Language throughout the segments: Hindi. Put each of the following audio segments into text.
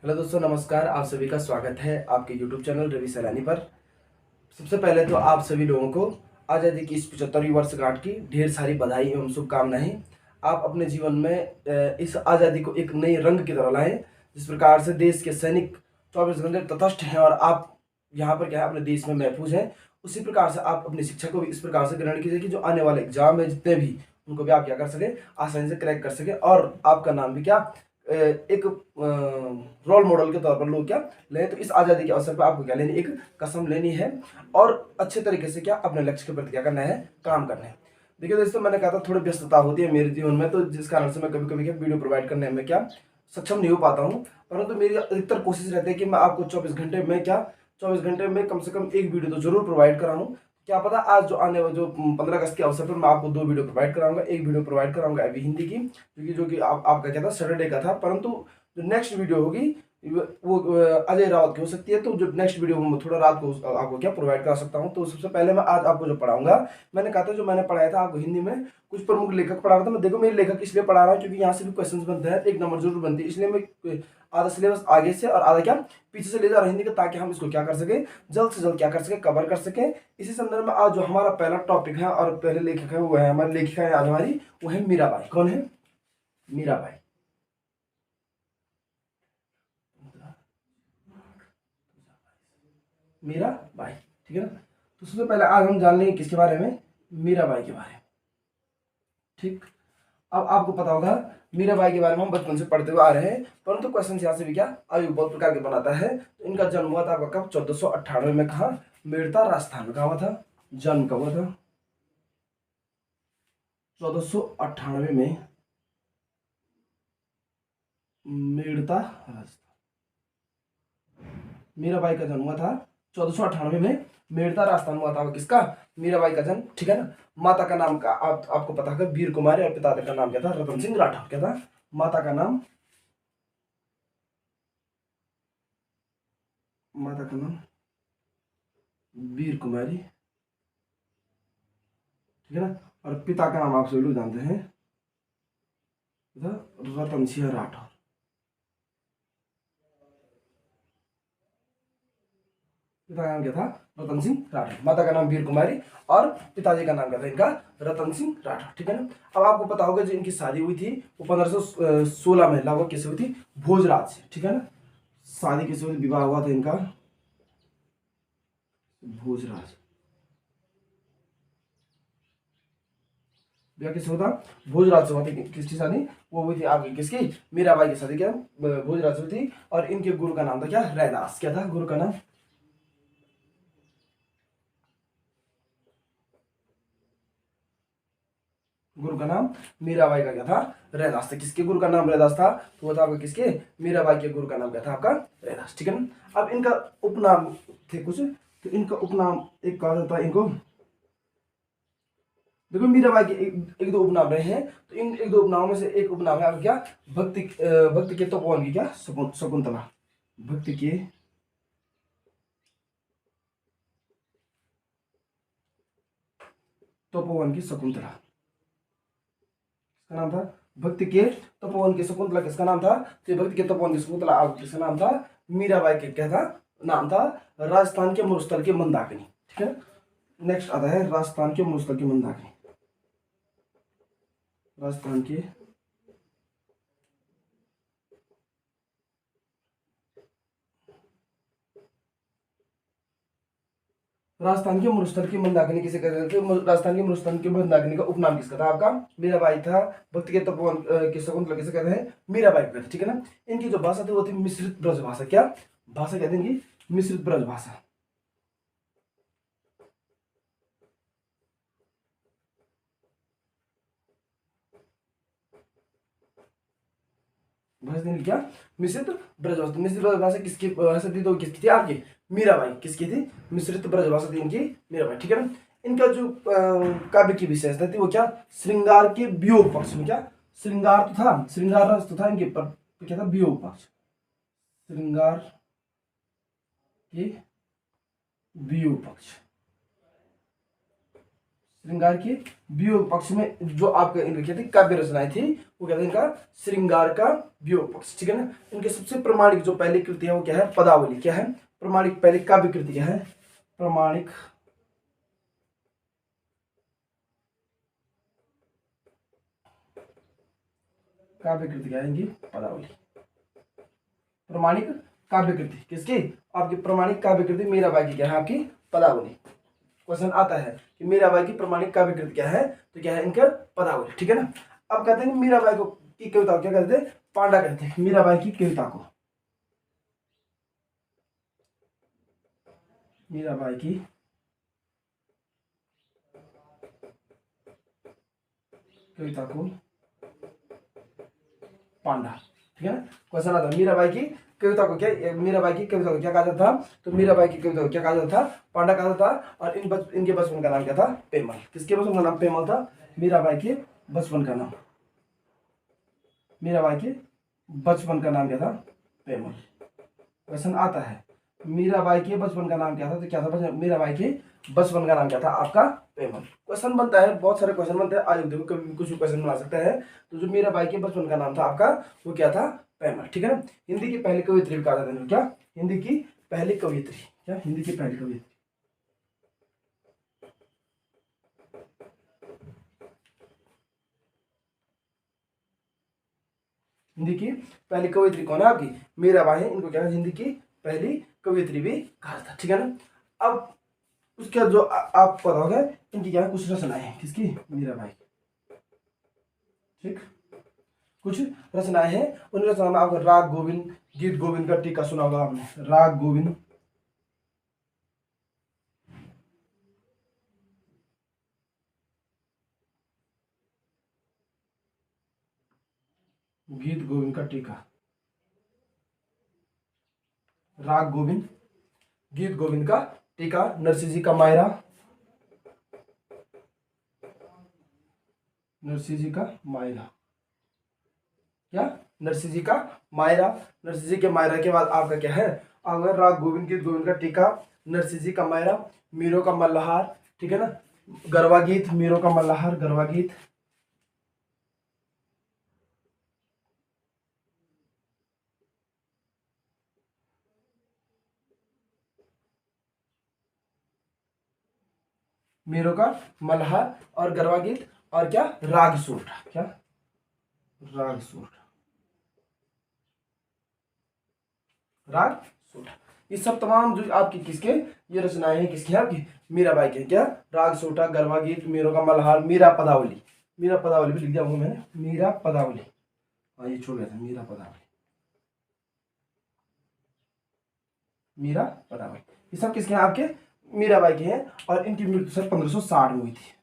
हेलो दोस्तों, नमस्कार। आप सभी का स्वागत है आपके यूट्यूब चैनल रवि सैलानी पर। सबसे पहले तो आप सभी लोगों को आज़ादी की इस 75वीं वर्षगांठ की ढेर सारी बधाई एवं शुभकामनाएं। आप अपने जीवन में इस आज़ादी को एक नए रंग की तरह लाएं। जिस प्रकार से देश के सैनिक 24 घंटे तटस्थ हैं और आप यहाँ पर क्या है अपने देश में महफूज हैं, उसी प्रकार से आप अपनी शिक्षा को भी इस प्रकार से ग्रहण कीजिए कि जो आने वाले एग्जाम है जितने भी, उनको भी आप क्या कर सके, आसानी से क्रैक कर सके और आपका नाम भी क्या एक रोल मॉडल के तौर पर लोग क्या लें। तो इस आज़ादी के अवसर पर आपको क्या लेनी, एक कसम लेनी है और अच्छे तरीके से क्या अपने लक्ष्य के प्रति क्या करना है, काम करना है। देखिए दोस्तों, मैंने कहा था थोड़ी व्यस्तता होती है मेरे जीवन में, तो जिस कारण से मैं कभी कभी क्या वीडियो प्रोवाइड करने में क्या सक्षम नहीं हो पाता हूँ। परंतु मेरी अधिकतर कोशिश रहती है कि मैं आपको 24 घंटे में कम से कम एक वीडियो तो जरूर प्रोवाइड कराऊँ। क्या पता आज जो आने वाले जो 15 अगस्त के अवसर पर मैं आपको 2 वीडियो प्रोवाइड कराऊंगा। एक वीडियो प्रोवाइड कराऊंगा अभी हिंदी की, क्योंकि जो कि आपका क्या था, सैटरडे का था। परंतु जो नेक्स्ट वीडियो होगी वो अजय रावत की हो सकती है। तो जो नेक्स्ट वीडियो मैं थोड़ा रात को आपको क्या प्रोवाइड करा सकता हूँ। तो सबसे पहले मैं आज आपको जो पढ़ाऊंगा, मैंने कहा था जो मैंने पढ़ाया था आपको हिंदी में, कुछ प्रमुख लेखक पढ़ा रहा था मैं। देखो, मेरे लेखक इसलिए पढ़ा रहा हूँ क्योंकि यहाँ से भी क्वेश्चन बनते हैं, एक नंबर जरूर बनती है, इसलिए मैं आधा सिलेबस आगे से और आधा क्या पीछे से ले जा रहा हूँ हिंदी का, ताकि हम इसको क्या कर सके, जल्द से जल्द क्या कर सके, कवर कर सके। इसी संदर्भ में आज जो हमारा पहला टॉपिक है और पहले लेखक है, वो है हमारी लेखिका है आज हमारी, वो है मीराबाई। कौन है? मीराबाई। मीराबाई, ठीक है ना। तो सबसे पहले आज हम जान लेंगे किसके बारे में, मीराबाई के बारे में। ठीक। अब आपको पता होगा मीराबाई के बारे में हम बचपन से पढ़ते हुए आ रहे हैं, परंतु क्वेश्चन यहाँ से भी क्या अभी बहुत प्रकार के बनाता है। तो इनका जन्म हुआ था आपका कब? 1498 में। कहा? मेड़ता, राजस्थान में। कहा हुआ था? जन्म कब हुआ था? 1498 में मेड़ता, राजस्थान। मीराबाई का जन्म हुआ था 1498 में, मेड़ता, राजस्थान हुआ था। किसका? मीराबाई का जन्म, ठीक है ना। माता का नाम का आपको पता है, वीर कुमारी, और पिता का नाम क्या था? रतन सिंह राठौर। क्या था? माता का नाम, माता का नाम वीर कुमारी, ठीक है ना। और पिता का नाम आप सभी लोग जानते हैं, रतन सिंह राठौर। पिता का नाम क्या था? रतन सिंह राठौर। माता का नाम वीर कुमारी और पिताजी का नाम क्या था इनका? रतन सिंह राठौर, ठीक है ना। अब आपको पता होगा जो इनकी शादी हुई थी वो 1516 में लगभग किससे हुई थी? भोजराज से, ठीक है ना। शादी किससे हुई? विवाह हुआ था इनका भोजराज। विवाह किससे होता? भोजराज से हुआ था। किसकी शादी? वो हुई थी आपकी किसकी? मीराबाई की शादी क्या भोजराज से हुई थी। और इनके गुरु का नाम था क्या? रैदास। क्या था गुरु का नाम? गुरु का नाम मीराबाई का क्या था? रैदास था। किसके गुरु का नाम रैदास था? तो वो था आपका किसके? मीराबाई के गुरु का नाम क्या था? आपका रैदास, ठीक है ना। अब इनका उपनाम थे कुछ, तो इनका उपनाम एक कहा जाता है इनको। देखो, मीराबाई के एक दो उपनाम रहे हैं, तो इन एक दो उपनामों में से एक उपनाम है आपका क्या? भक्ति के तपोवन की क्या शकुंतला। भक्ति के तपोवन की शकुंतला, किसका नाम था? भक्ति के तपोवन की शकुंतला किसका नाम था? तो भक्ति के तपोवन की शकुंतला आपको किसका नाम था? मीराबाई के क्या था? नाम था। राजस्थान के मरुस्थल की मंदाकिनी, ठीक है। नेक्स्ट आता है राजस्थान के मरुस्थल की मंदाकिनी। राजस्थान के राजस्थान के मरुस्थल की मंदाकिनी किसे कहते थे? राजस्थान के मरुस्थल की मंदाकिनी का उपनाम किसका था? आपका मीराबाई था। भक्ति के तपोवन की शकुंतला किसे कहते हैं? मीराबाई को कहते हैं, ठीक है ना। इनकी जो भाषा थी वो थी मिश्रित ब्रज भाषा। क्या भाषा कहते हैं इनकी? मिश्रित ब्रज भाषा। भाषा थी क्या? मिश्रित ब्रज भाषा। मिश्रित ब्रज भाषा किसकी भाषा थी? तो किसकी थी आपकी? मीराबाई। किसकी थी? मिश्रित ब्रज भाषा थी इनकी मीराबाई, ठीक है ना। इनका जो काव्य की विशेषता थी वो क्या? श्रृंगार के वियोग पक्ष में। क्या श्रृंगार तो था, श्रृंगार रस तो था इनके, पर क्या था? वियोग पक्ष। श्रृंगार के वियोग पक्ष, श्रृंगार के वियोग पक्ष में जो आपके इनके क्या थी काव्य रचनाएं थी वो क्या था इनका श्रृंगार का वियोग पक्ष, ठीक है ना। इनके सबसे प्रमाणिक जो पहली कृति है वो क्या है पदावली, क्या है प्रमाणिक पहली काव्य कृति क्या है प्रमाणिक काव्य कृति क्या है इनकी पदावली। प्रमाणिक काव्य कृति किसकी आपकी प्रमाणिक काव्य कृति मीराबाई की क्या है आपकी पदावली। क्वेश्चन आता है कि मीराबाई की प्रमाणिक काव्य कृति क्या है तो क्या है इनका पदावली, ठीक है ना। अब कहते हैं मीराबाई को की कविता को क्या कहते हैं पांडा कहते हैं। मीराबाई की कविता को मीराबाई की कविता को पांडा, ठीक है ना। क्वेश्चन आता है मीराबाई की कविता को क्या मीराबाई की कविता को क्या कहा जाता था तो मीराबाई की कविता को क्या कहा जाता था पांडा कहा जाता था। और इनके बचपन का नाम क्या था पेमल। किसके बचपन का नाम पेमल था मीराबाई के बचपन का नाम, मीराबाई के बचपन का नाम क्या था पेमल। क्वेश्चन आता है मीराबाई के बचपन का नाम क्या था तो क्या था मीराबाई के बचपन का नाम क्या था आपका पेमल। क्वेश्चन बनता है बहुत सारे क्वेश्चन बनते हैं आज देखो कभी कुछ भी क्वेश्चन बना सकता है। तो जो मीराबाई के बचपन का नाम था आपका वो क्या था पेमल, ठीक है ना। हिंदी की पहली कवियत्री कहा जाता है क्या हिंदी की पहली कवियत्री, क्या हिंदी की पहली कवियत्री हिंदी की पहली कवियत्री कौन है आपकी मीराबाई है। इनको क्या है हिंदी की पहली कवियत्री भी कहा था, ठीक है ना। अब उसके जो आप पता होगा इनकी क्या कुछ रचनाएं हैं किसकी मीराबाई, ठीक कुछ रचनाएं हैं। उन रचनाओं में आपको राग गोविंद गीत गोविंद का टीका सुना होगा आपने। राग गोविंद गीत गोविंद का टीका, राग गोविंद गीत गोविंद का टीका, नरसिंह जी का मायरा, नरसिंह जी का मायरा, क्या नरसिंह जी का मायरा। नरसिंह जी के मायरा के बाद आपका क्या है आपका राग गोविंद गीत गोविंद का टीका, नरसिंह जी का मायरा, मीरों का मल्हार, ठीक है ना। गरबा गीत मीरों का मल्हार गरबा गीत, मीरों का मल्हार और गरबा गीत और क्या राग सूरठा, क्या राग सूरठा, राग सूरठा। ये सब तमाम जो आपकी किसके ये रचनाएं हैं किसकी है आपकी मीराबाई के, क्या राग सूरठा गरबा गीत मीरों का मल्हार मीरा पदावली। मीरा पदावली भी लिख दिया हूँ मैंने मीरा पदावली, हाँ ये छोड़ गया था मीरा पदावली, मीरा पदावली ये सब किसके हैं आपके मीराबाई के हैं। और इनकी मृत्यु सर 1560 में हुई थी,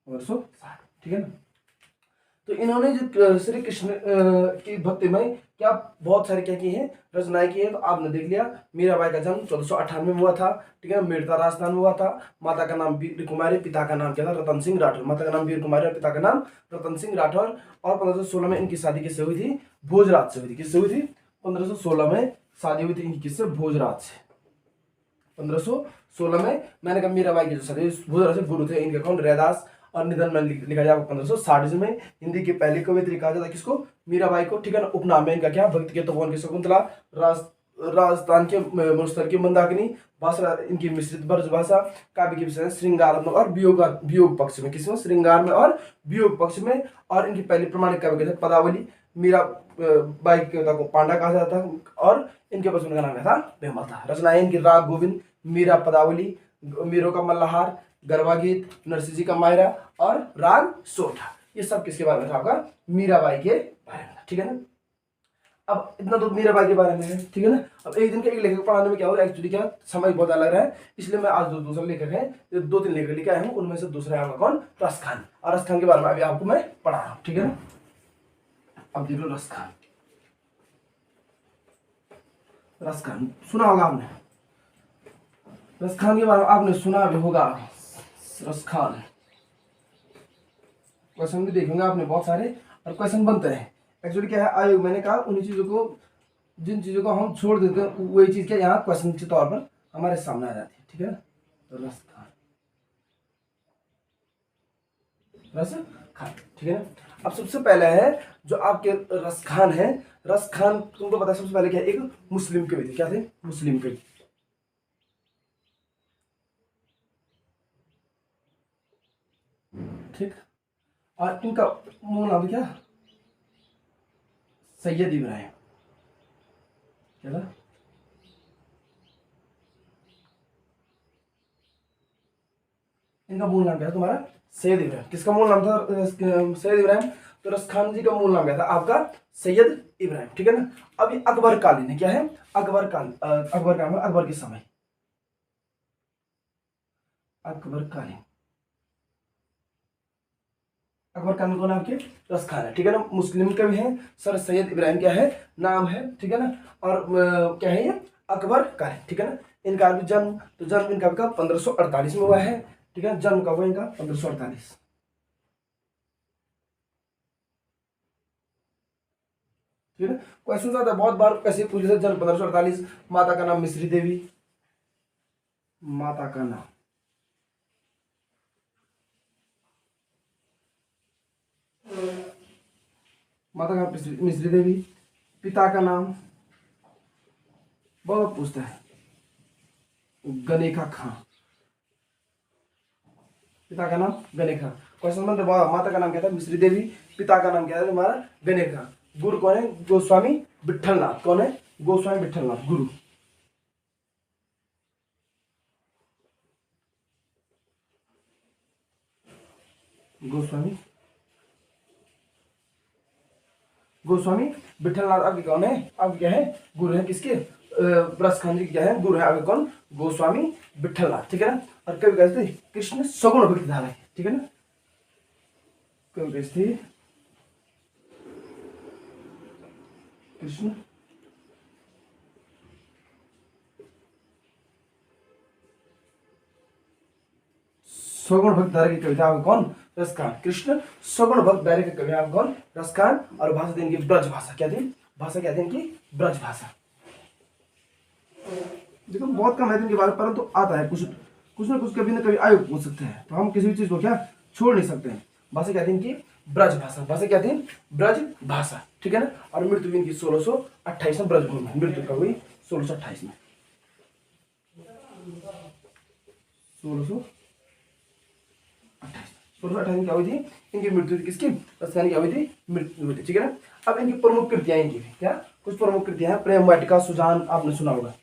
1560, ठीक है ना। तो इन्होंने जो श्री कृष्ण की भक्ति में क्या बहुत सारे क्या की हैं रचनाएं की हैं। तो आपने देख लिया मीराबाई का जन्म 1498 में हुआ था, ठीक है ना। मेड़ता राजस्थान में हुआ था। माता का नाम वीर कुमारी पिता का नाम क्या था रतन सिंह राठौर। माता का नाम वीर कुमारी और पिता का नाम रतन सिंह राठौर। और 1516 में इनकी शादी किससे हुई थी भोजराज से हुई थी। किससे हुई थी 1516 में शादी हुई थी इनकी किससे भोजराज से। 1516 में मैंने कहा मीराबाई की जो शादी भोजराज से गुरु थे इनके कौन रैदास। और निधन में लिखा जाए 1560 में। हिंदी की पहली कवियत्री कहा जाता है किसको मीराबाई को, ठीक है ना। उपनाम है इनका क्या भक्ति के तपोवन की शकुंतला, राजस्थान के मुस्तर की मंदाकिनी, भाषा इनकी मिश्रित ब्रज भाषा, काव्य की विषय श्रृंगार में और वियोग पक्ष में किसमें श्रृंगार में और वियोग पक्ष में। और इनकी पहली प्रमाणिक काव्य कहते पदावली। मीरा बाई की कविता को पांडा कहा जाता था और इनके बचपन का नाम क्या था पेमल था। रचनाएं इनकी राग गोविंद मीरा पदावली मीरों का मल्हार गरबा गीत नरसिंह जी का मायरा और राग सोठा। ये सब किसके बारे में था आपका मीराबाई के बारे में, ठीक है ना। अब इतना तो मीराबाई के बारे में है, ठीक है ना। अब एक दिन के एक लेखक पढ़ाने में क्या हो रहा है एक्चुअली क्या समय बहुत अलग रहा है, इसलिए मैं आज दूसरा लेखक है जो 2-3 लेखक लेके आया हूँ। उनमें से दूसरा है आपका कौन रस खान। और रस खान के बारे में अभी आपको मैं पढ़ा रहा हूँ, ठीक है ना। अब देख लो रस खान। रस खान सुना होगा आपने, रस खान के बारे में आपने सुना भी होगा। रस खान क्वेश्चन भी देखेंगे आपने बहुत सारे और क्वेश्चन बनते हैं। एक्चुअली क्या है आयोग मैंने कहा उन्हीं चीज़ों को जिन चीज़ों को हम छोड़ देते हैं वही चीज़ क्या यहाँ क्वेश्चन के तौर पर हमारे सामने आ जाती है, ठीक है ना। तो रस खान, रस खान, ठीक है ना। अब सबसे पहले है जो आपके रस खान है, रस खान तुमको पता है सबसे पहले क्या है, एक मुस्लिम कवि थे। क्या थे? मुस्लिम कवि, ठीक। और इनका मूल नाम क्या? सैयद इब्राहिम। क्या था? इनका मूल नाम क्या था तुम्हारा? सैयद इब्राहिम। किसका मूल नाम था? सैयद इब्राहिम। तो रस खान जी का मूल नाम क्या था आपका? सैयद इब्राहिम, ठीक है ना। अब ये अकबर कालीन है, क्या है? अकबर कालीन, अकबर का अकबर के समय, अकबर कालीन, अकबर कालीन कौन है आपके? रस खान है, ठीक है ना। मुस्लिम का भी है, सर सैयद इब्राहिम क्या है नाम है, ठीक है ना। और क्या है ये? अकबर कालीन, ठीक है ना। इनका भी जन्म, तो जन्म इनका कब? 1548 में हुआ है, ठीक है। जन्म कब हुआ इनका? 1548। ठीक है। क्वेश्चन आता है बहुत बार, कैसे पूछ लेते, जन्म 1548, माता का नाम मिश्री देवी, माता का नाम, माता का नाम मिश्री देवी, पिता का नाम बहुत पूछता है, गनेखा खां, पिता का नाम गनेखा। क्वेश्चन बनते, माता का नाम क्या था? मिश्री देवी, पिता का नाम क्या था तुम्हारा? गनेखा। गुरु कौन है? गोस्वामी विठलनाथ। कौन है? गोस्वामी विठलनाथ, गुरु। गोस्वामी, गोस्वामी विठलनाथ आपके कौन है? आपके क्या है? गुरु है किसके? ब्रस खान जी क्या है? गुरु है आपके कौन? गोस्वामी विठलनाथ, ठीक है ना। और कवि कहते कृष्ण सगुण भक्ति धारा है, ठीक है ना। कवि कहते कृष्ण सगुण भक्त धारा की कविता आपके कौन? रसखान। कृष्ण सगुण भक्त धारा की कवि आपके कौन? रसखान। और भाषा थी इनकी ब्रज भाषा। क्या थी? भाषा क्या थी इनकी? ब्रज भाषा। देखो बहुत कम है इनके बारे में, परंतु आता है कुछ कुछ ना कभी आयु पूछ सकते हैं, तो हम किसी भी चीज को क्या छोड़ नहीं सकते हैं। भाषा क्या थी इनकी? ब्रज भाषा। भाषा क्या थी? ब्रज भाषा, ठीक है ना। और मृत्यु भी इनकी 1628 में ब्रजभूमि में मृत्यु कब हुई? 1628 में, 1628, 1628 में क्या हुई थी इनकी मृत्यु? किसकी? रसखान क्या हुई थी? मृत्यु हुई थी, ठीक है ना। अब इनकी प्रमुख कृतियां इनकी क्या? कुछ प्रमुख कृतियां हैं। प्रेम वाटिका, सुजान, आपने सुना होगा।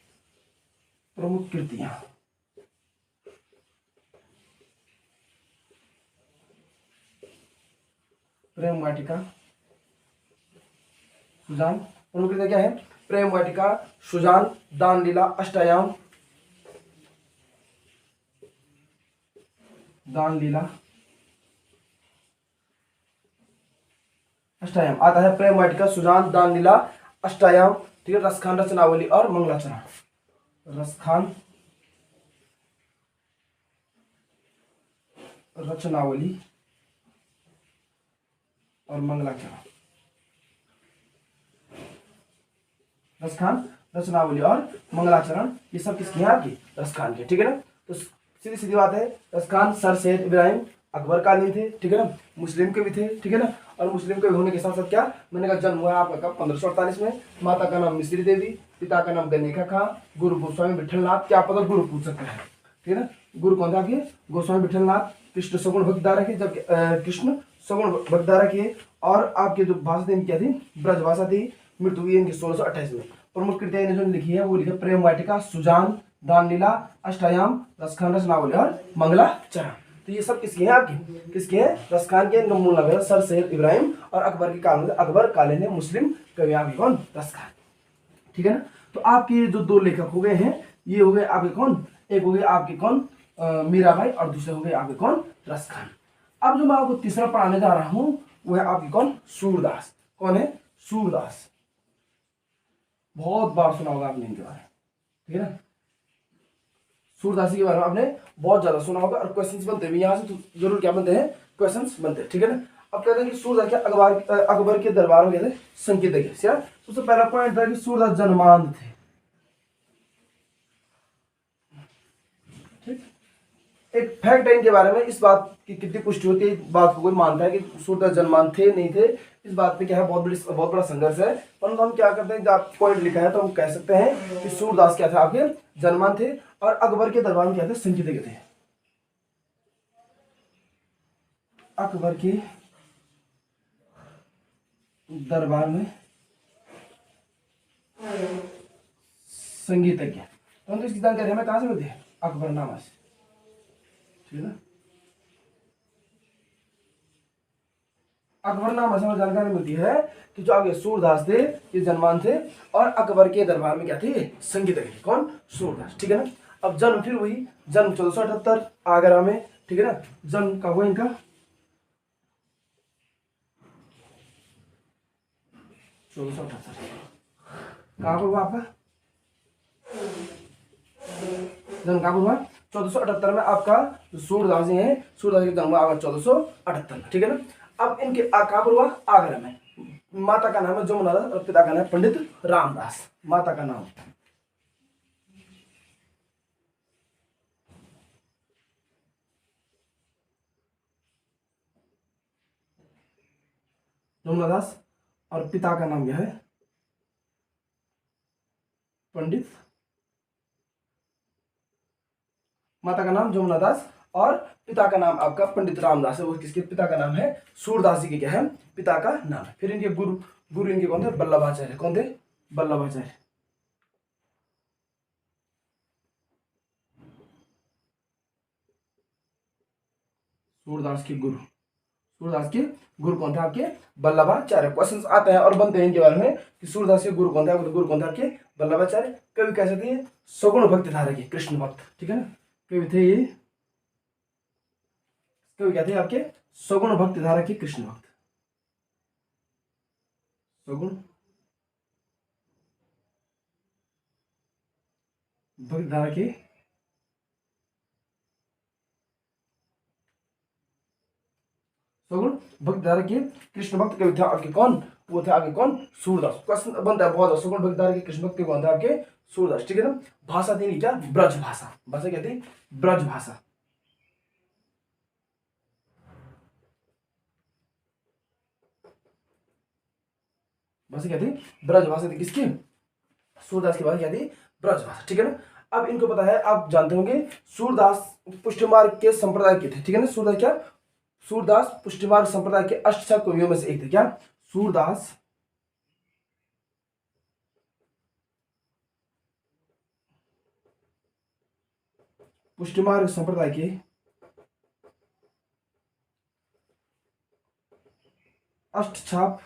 प्रमुख कृतियां, प्रेम वाटिका, सुजान। प्रमुख कृतियां क्या है? प्रेम वाटिका, सुजान, दान लीला, अष्टायाम, दान लीला, अष्टायाम आता है। प्रेम वाटिका, सुजान, दान लीला, अष्टायाम, ठीक है। रसखान, रचनावली और मंगलाचरण। रसखान, रचनावली और मंगलाचरण। रसखान, रचनावली और मंगलाचरण, ये सब किसकी है? आपकी रसखान के, ठीक है ना। तो सीधी सीधी बात है, रसखान सर सैयद इब्राहिम अकबर कालीन थे, ठीक है ना। मुस्लिम के भी थे, ठीक है ना। और मुस्लिम के होने के साथ साथ क्या, मैंने कहा जन्म हुआ आपका कब? 1548 में। माता का नाम मिश्री देवी, पिता का नाम गनेखा खां, गुरु गोस्वामी विठलनाथ। क्या पता गुरु पूछ सकते हैं, ठीक है ना। गुरु कौन था आपके? गोस्वामी विठलनाथ। कृष्ण सगुण भक्तधारा की, जब कृष्ण सगुण भक्तधारा किए। और आपके जो भाषा थी क्या थी? ब्रज भाषा थी। मृत्यु हुई इनकी 1628 में। प्रमुख कृतियां इन्हें जो लिखी है वो लिखी प्रेम वाटिका, सुजान, दान लीला, अष्टायाम, रसखान, रचनावली और मंगलाचरण। तो ये सब किसकी है? आपकी किसकी है? रसखान के। इनका मूल नाम है सर सैयद इब्राहिम। और अकबर के काल में अकबर कालीन है मुस्लिम कवि आपके कौन? रसखान, ठीक है ना। तो आपके जो दो लेखक हो गए हैं, ये हो गए आपके कौन? एक हो गए आपके कौन? मीराबाई। और दूसरे हो गए आपके कौन? रसखान। अब जो मैं आपको तीसरा पढ़ाने जा रहा हूं वो है आपके कौन? सूरदास। कौन है? सूरदास। बहुत बार सुना होगा आपने इनके बारे में, ठीक है ना। सूरदास के बारे में आपने बहुत ज्यादा सुना होगा। और क्वेश्चंस बनते हैं यहाँ से, तो जरूर क्या बनते हैं? क्वेश्चंस बनते हैं, ठीक है ना। अब कहते हैं कि सूरदास क्या अकबर के दरबार में कहते संकेतक। सबसे पहला पॉइंट था कि सूरदास जन्मांध थे। एक फैक्ट है इनके बारे में, इस बात की कितनी पुष्टि होती है, इस बात को कोई मानता है कि सूरदास जन्मान थे नहीं थे, इस बात पे क्या है बहुत बड़ा संघर्ष है। परंतु हम क्या करते हैं, जब पॉइंट लिखा है तो हम कह सकते हैं कि सूरदास क्या था, आपके जन्मान थे और अकबर के दरबार में क्या थे, संगीतज्ञ थे। अकबर के दरबार में संगीतज्ञ, परंतु इसकी जानकारी हमें कहां से मिलती है, अकबरनामा से, ठीक है ना। अकबरनामा से हमें जानकारी मिलती है कि जो आगे सूरदास थे ये जन्मान थे और अकबर के दरबार में क्या थे, संगीतज्ञ। कौन, सूरदास, ठीक है ना। अब जन्म फिर वही, जन्म 1478 आगरा में, ठीक है ना। जन्म कब हुआ इनका, 1478, कहाँ पर हुआ आपका जन्म, कहाँ पर हुआ, 1478 में आपका जो सूरदास जी हैं, सूरदास जी का जन्म हुआ 1478 में, ठीक है ना। अब इनके कहाँ पर हुआ, आगरा में। माता का नाम है जमुना दास और पिता का नाम है पंडित रामदास। माता का नाम जमुना दास और पिता का नाम यह है पंडित, माता का नाम जमुना दास और पिता का नाम आपका पंडित रामदास है। वो किसके पिता का नाम है, सूरदास जी के क्या है, पिता का नाम है। फिर इनके गुरु, गुरु इनके कौन थे, वल्लभाचार्य। कौन थे, वल्लभाचार्य। सूरदास के गुरु, सूरदास के गुरु कौन थे आपके, वल्लभाचार्य। क्वेश्चंस आते हैं और बनते हैं इनके बारे में कि सूरदास के गुरु कौन थे, गुरु कौन थे आपके, वल्लभाचार्य। कवि कैसे थे, सगुण भक्ति धारा के कृष्ण भक्त, ठीक है ना। कवि थे ये, कवि क्या थे आपके, सगुण भक्ति धारा के कृष्ण भक्त, सगुण भक्ति धारा के सगुण भक्ति धारा के कृष्ण भक्त कवि थे आपके कौन, वो थे आपके कौन, सूरदास। क्वेश्चन बनता है बहुत, सगुण भक्ति धारा के कृष्ण भक्त कौन थे आपके, सूरदास, ठीक है ना। भाषा थी क्या, ब्रज भाषा। भाषा क्या थी, ब्रज भाषा। भाषा क्या थी, ब्रज भाषा थी किसकी, सूरदास की भाषा क्या थी, ब्रज भाषा, ठीक है ना। अब इनको पता है, आप जानते होंगे सूरदास पुष्टिमार्ग के संप्रदाय के थे, ठीक है ना। सूरदास क्या, सूरदास पुष्टिमार्ग संप्रदाय के अष्टछाप कवियों में से एक थे। क्या, सूरदास पुष्टिमार्ग संप्रदाय के अष्टछाप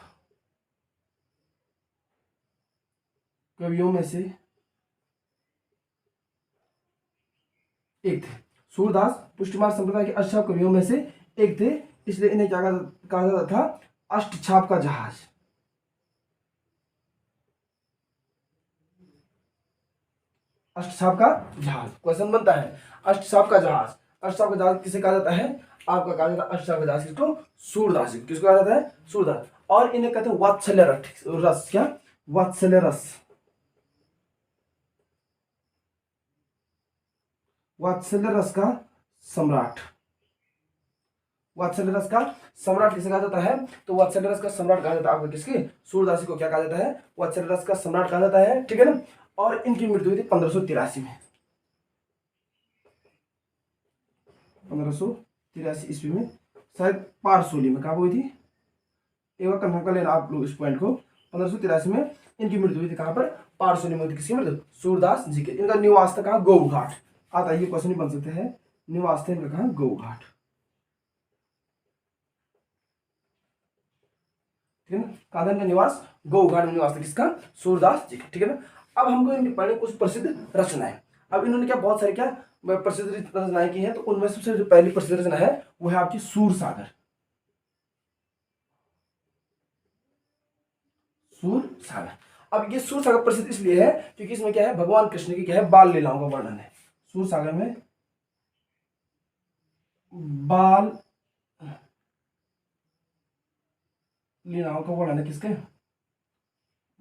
कवियों में से एक थे। सूरदास पुष्टिमार्ग संप्रदाय के अष्टछाप कवियों में से एक थे, इसलिए इन्हें क्या कहा जाता था, अष्टछाप का जहाज। अष्टछाप का जहाज क्वेश्चन बनता है, अष्टछाप का जहाज। अष्टछाप का जहाज किसे कहा जाता है, आपका कहा जाता है अष्टछाप का जहाज किसको, सूरदास जी। किसको कहा जाता है, सूरदास। और इन्हें कहते हैं वात्सल्य रस। क्या, वात्सल्य रस, वात्सल्य रस का सम्राट। वात्सल्य रस का सम्राट किसे कहा जाता है, तो वात्सल्य रस का सम्राट कहा जाता है आपको किसके, सूरदास जी को क्या कहा जाता है, वात्सल्य रस का सम्राट कहा जाता है, ठीक है ना। और इनकी मृत्यु हुई थी 1583 में, 1583 ईस्वी में, शायद पारसोली में। कहाँ हुई थी, एक बार कन्फर्म कर लेना आप लोग इस पॉइंट को। 1583 में इनकी मृत्यु हुई थी, कहाँ पर, पारसोली में हुई थी। किसकी मृत्यु, सूरदास जी के। इनका निवास था कहाँ, गौघाट। आता ये क्वेश्चन ही बन सकते हैं, निवास थे इनका कहाँ, गौघाट, ठीक है ना। कहाँ था इनका निवास, गौघाट में निवास था किसका, सूरदास जी का, ठीक है ना। अब हमको इनके पढ़ने कुछ प्रसिद्ध रचनाएं। अब इन्होंने क्या बहुत सारे क्या प्रसिद्ध रचनाएं की हैं, तो उनमें सबसे जो पहली प्रसिद्ध रचना है वो है आपकी सूरसागर। सूरसागर। अब ये सूरसागर प्रसिद्ध इसलिए है क्योंकि इसमें क्या है, भगवान कृष्ण की क्या है, बाल लीलाओं का वर्णन है। सूरसागर में बाल लीलाओं का वर्णन है किसके,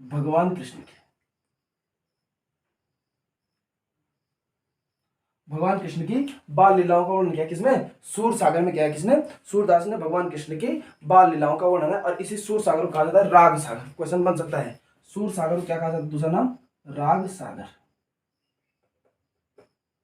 भगवान कृष्ण के। भगवान कृष्ण की बाल लीलाओं का वर्णन किया किसमें? सूर सागर में किया। किसने? सूरदास ने भगवान कृष्ण की बाल लीलाओं का वर्णन है। और इसी सूर सागर को कहा जाता है राग सागर। क्वेश्चन बन सकता है, सूर सागर को क्या कहा जाता है? दूसरा नाम राग सागर।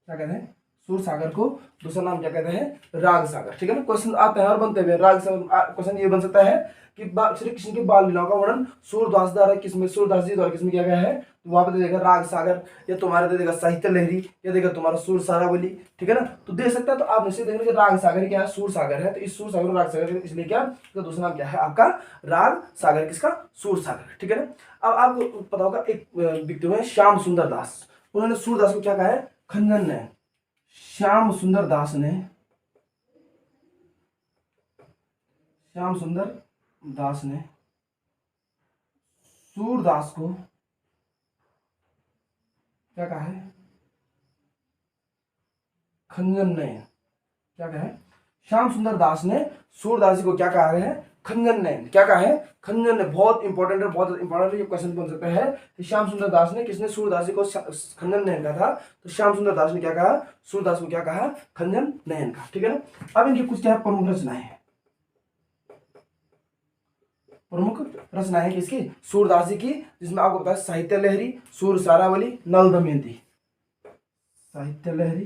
क्या कहते हैं? सूर सागर को दूसरा नाम क्या कहते हैं? राग सागर। ठीक है ना। क्वेश्चन आते हैं और बनते हुए राग सागर। क्वेश्चन ये बन सकता है कि श्री कृष्ण की बाल लीलाओं का वर्णन सूरदास द्वारा किसमें, सूरदास जी द्वारा किसमें किया गया है? तो वहां पे दे देगा राग सागर, या तुम्हारे दे देगा साहित्य लहरी, या देगा तुम्हारा सूर सारावली। ठीक है ना। तो दे सकता है, तो आप निश्चित देखेंगे राग सागर क्या है? सूर सागर है। तो इस सूर सागर राग सागर इसलिए क्या, तो दूसरा नाम क्या है आपका? राग सागर। किसका? सूर सागर। ठीक है ना। अब आपको पता होगा एक व्यक्ति हुए श्याम सुंदर दास, उन्होंने सूरदास को क्या कहा है? खंजन ने। श्याम सुंदर दास ने, श्याम सुंदर दास ने सूरदास को क्या कहा है? खंजन नयन। क्या कहा है? श्याम सुंदर दास ने सूरदास जी को क्या कहा है? खंजन नयन। क्या कहा है? खंजन ने। बहुत इंपॉर्टेंट है, बहुत इंपॉर्टेंट है। ये क्वेश्चन बन सकता है कि श्याम सुंदर दास ने, किसने सूरदास जी को खंजन नयन कहा था? तो श्याम सुंदर दास ने क्या कहा? सूरदास को क्या कहा? खंजन नयन का। ठीक है ना। अब इनकी कुछ क्या प्रमुख रचनाएं हैं? प्रमुख रचनाएं किसकी? सूरदास जी की, जिसमें आपको पता है साहित्य लहरी, सूर सारावली, नल दमयंती। साहित्य लहरी,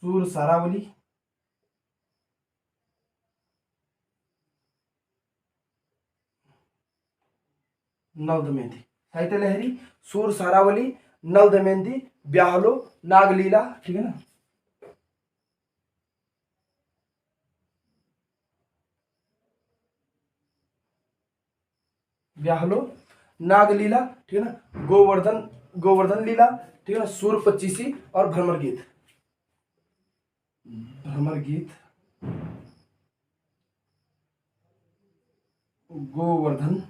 सूर सारावली, नल दमयंती। साहित्य लहरी, सूर सारावली, नल दमयंती, ब्याहलो, नागलीला। ठीक है ना। ब्याहलो, नागलीला। ठीक है ना। गोवर्धन, गोवर्धन लीला। ठीक है ना। सूर पच्चीसी और भ्रमर गीत। भ्रमर गीत, गोवर्धन,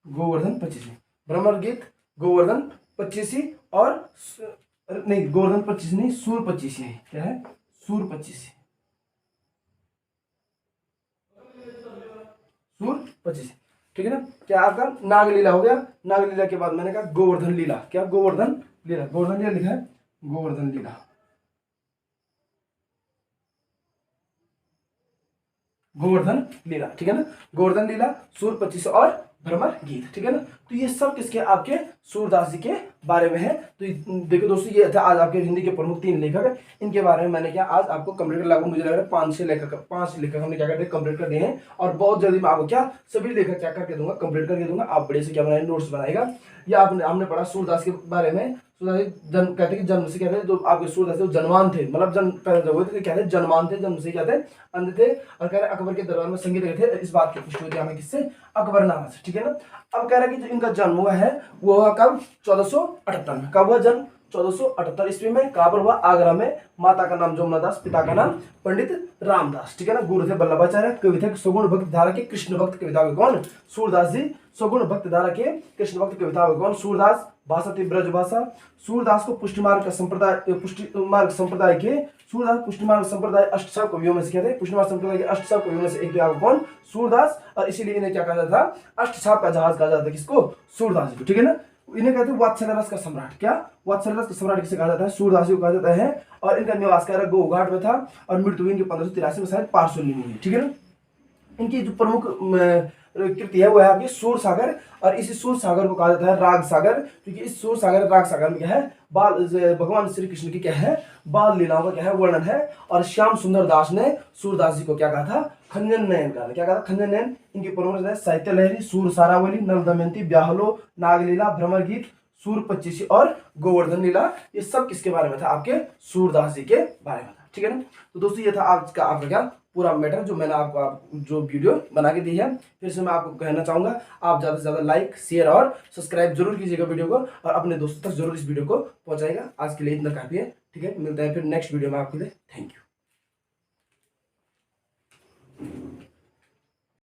गोवर्धन पच्चीसी। भ्रमर गीत, गोवर्धन पच्चीसी और नहीं, गोवर्धन पच्चीसी नहीं, सूर पच्चीसी है। क्या है? सूर पच्चीसी। सूर पच्चीसी। ठीक है ना। क्या आपका नागलीला हो गया। नागलीला के बाद मैंने कहा गोवर्धन लीला। क्या? गोवर्धन लीला। गोवर्धन लीला लिखा है, गोवर्धन लीला। गोवर्धन लीला। ठीक है ना। गोवर्धन लीला, सूर पच्चीस और भ्रमर गीत। ठीक है ना। तो ये सब किसके? आपके सूरदास जी के बारे में है। तो देखो दोस्तों, ये था आज आपके हिंदी के प्रमुख 3 लेखक है। इनके बारे में मैंने क्या आज आपको कंप्लीट कर, लगभग मुझे लग रहा है 5 लेखक हमने क्या करते हैं? कंप्लीट कर दिए हैं। और बहुत जल्दी मैं आपको क्या सभी लेखक क्या करके दूंगा? कंप्लीट करके दूंगा। आप बड़े से क्या बनाए? नोट्स बनाएगा। या आपने हमने पढ़ा सूरदास के बारे में। सूरदास जन्म कहते हैं कि जन्म से कहते हैं, जो आपके सूरदास थे जन्मान थे, मतलब जन्म पैदा हुए थे, क्या थे? जन्मान थे। जन्म से क्या थे? अंध थे। और कह रहे अकबर के दरबार में संगीत गए थे। इस बात की पुष्टि होती है हमें किससे? अकबरनामा से। ठीक है ना। अब कह रहा है कि जो इनका जन्म हुआ है वो हुआ कब? 1478 में। कब हुआ जन्म? 1478 ईस्वी में। कहां पर हुआ? आगरा में। माता का नाम जमुना दास, पिता का नाम पंडित रामदास। ठीक है ना। गुरु थे वल्लभाचार्य। कवि थे सगुण भक्त धारा के कृष्ण भक्त कविता के कौन? सूरदास जी। सगुण भक्त धारा के कृष्ण भक्त कविता के कौन? सूरदास। भाषा थी ब्रज भाषा। सूरदास को पुष्टिमार्ग का संप्रदाय, पुष्टिमार्ग संप्रदाय के सूरदास पुष्टिमार्ग संप्रदाय अष्टसाव कवियों में से क्या थे? पुष्टिमार्ग संप्रदाय के अष्टसाव कवियों में से एक कौन? सूरदास। और इसीलिए इन्हें क्या कहा जाता था? अष्टसाव का जहाज कहा जाता था। किसको? सूरदास जी को। ठीक है ना। इन्हें कहते हैं वात्सल्य रस का सम्राट। क्या? वात्सल्य रस का सम्राट किसे कहा जाता है? सूरदास जी को कहा जाता है। और इनका निवास क्या है? गोघाट में था। और मृत्यु इनकी 1583 में शायद पार्श्वनी में हुई। ठीक है ना। इनकी जो प्रमुख कृति है वो है आपकी सूर सागर। और इसी सूर सागर को कहा जाता है राग सागर, क्योंकि इस सूर सागर राग सागर में क्या है? भगवान श्री कृष्ण की क्या है? बाल लीलाओं का क्या है? वर्णन है। और श्याम सुंदर दास ने सूरदास जी को क्या कहा था? खंजन नयन कहा था। क्या कहा था? खंजन नयन। इनकी प्रमुख साहित्य लहरी, सूर सारावली, नल दमयंती, ब्याहलो, नागलीला, भ्रमर गीत, सूर पच्चीसी और गोवर्धन लीला। ये सब किसके बारे में था? आपके सूरदास जी के बारे में था। ठीक है ना। तो दोस्तों ये था आज का आपका क्या पूरा मैटर, जो मैंने आपको जो वीडियो बना के दी है। फिर से मैं आपको कहना चाहूंगा, आप ज़्यादा से ज़्यादा लाइक, शेयर और सब्सक्राइब जरूर कीजिएगा वीडियो को, और अपने दोस्तों तक जरूर इस वीडियो को पहुंचाएगा। आज के लिए इतना काफ़ी है। ठीक है। मिलते हैं फिर नेक्स्ट वीडियो में आपके लिए। Thank you.